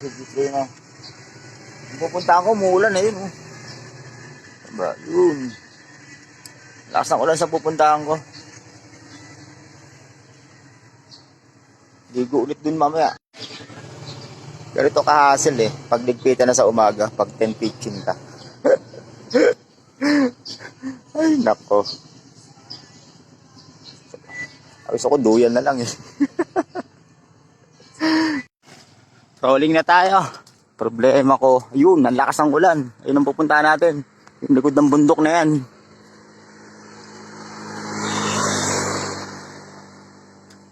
Sige na. Pupunta ako, umuulan na yun. Oh. Diba? Yun. Lakas ng ulan sa pupuntahan ko. Ligo ulit dun mamaya. Ganito ka-hassle eh. Pag ligpitan na sa umaga, pag 10:15 ka. Ay, nako. Gusto ko duyan na lang eh. Rolling na tayo. Problema ko, yun, ang lakas ng ulan. Ayun ang pupuntahan natin. Yung likod ng bundok na yan.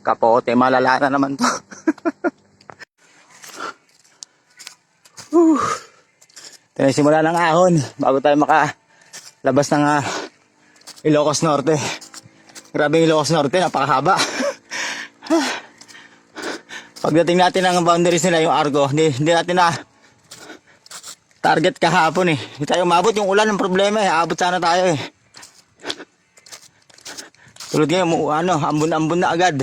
Kapote, malala na naman to. Ito na simula ng ahon bago tayo makalabas ng Ilocos Norte. Grabe yung Ilocos Norte, napakahaba. Pagdating natin ng boundaries nila, yung Argo, hindi natin na target kahapon eh. Hindi tayo umabot, yung ulan ng problema eh. Aabot sana tayo eh. Tulad ngayon, ambon-ambon na agad.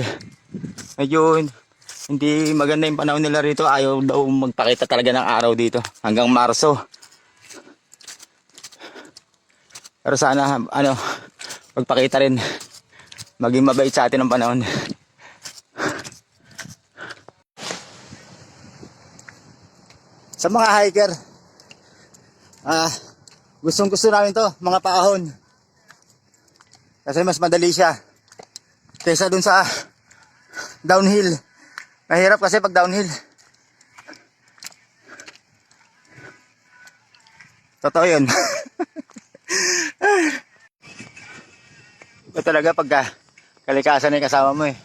Medyo hindi maganda yung panahon nila rito. Ayaw daw magpakita talaga ng araw dito. Hanggang Marso. Pero sana, magpakita rin. Maging mabait sa atin ang panahon. Sa mga hiker, gustong-gusto namin to, mga paahon. Kasi mas madali siya kaysa dun sa downhill. Mahirap kasi pag downhill. Totoo yun. Ito talaga pagka kalikasan na yung kasama mo eh.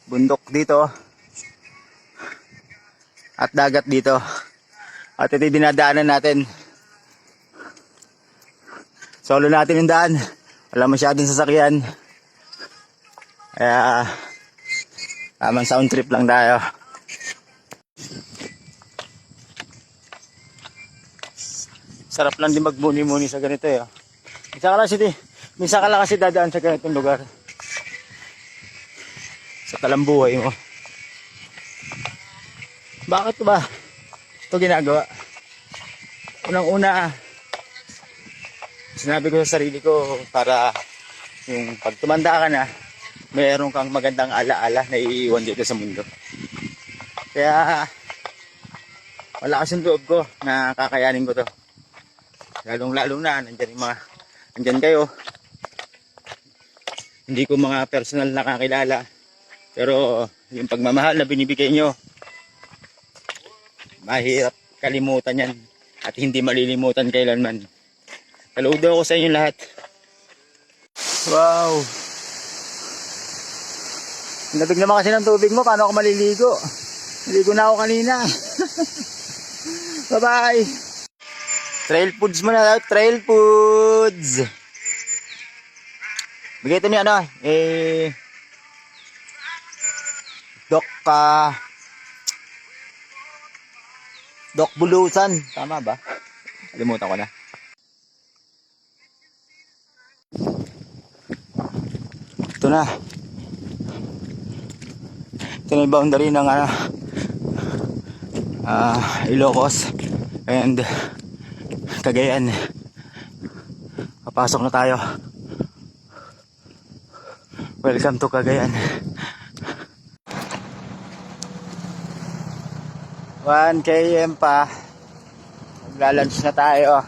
Bundok dito at dagat dito. At ito yung dinadaanan natin. Solo natin yung daan. Wala masyadong sasakyan. Kaya tamang sound trip lang tayo. Sarap lang din magmuni-muni sa ganito eh. Minsan ka lang kasi dadaan sa ganitong lugar. Sa talambuhay mo. Bakit ba ito ginagawa? Unang-una, sinabi ko sa sarili ko para yung pag tumanda ka na, mayroon kang magandang alaala na iiwan dito sa mundo. Kaya malakas yung loob ko na kakayanin ko to. Lalong-lalo na, nandyan kayo. Hindi ko mga personal na kakilala. Pero yung pagmamahal na binibigay nyo, mahirap kalimutan yan. At hindi malilimutan kailanman. Saludo ako sa inyo lahat. Wow! Nabig naman kasi ng tubig mo, paano ako maliligo? Naligo na ako kanina. Bye-bye! Trail foods muna tayo, trail foods! Bigay ito ni Doc Bulusan. Tama ba? Kalimutan ko na. Ito na. Ito na yung boundary ng Ilocos and Cagayan. Papasok na tayo. Welcome to Cagayan. 1 km pa. Maglalunch na tayo.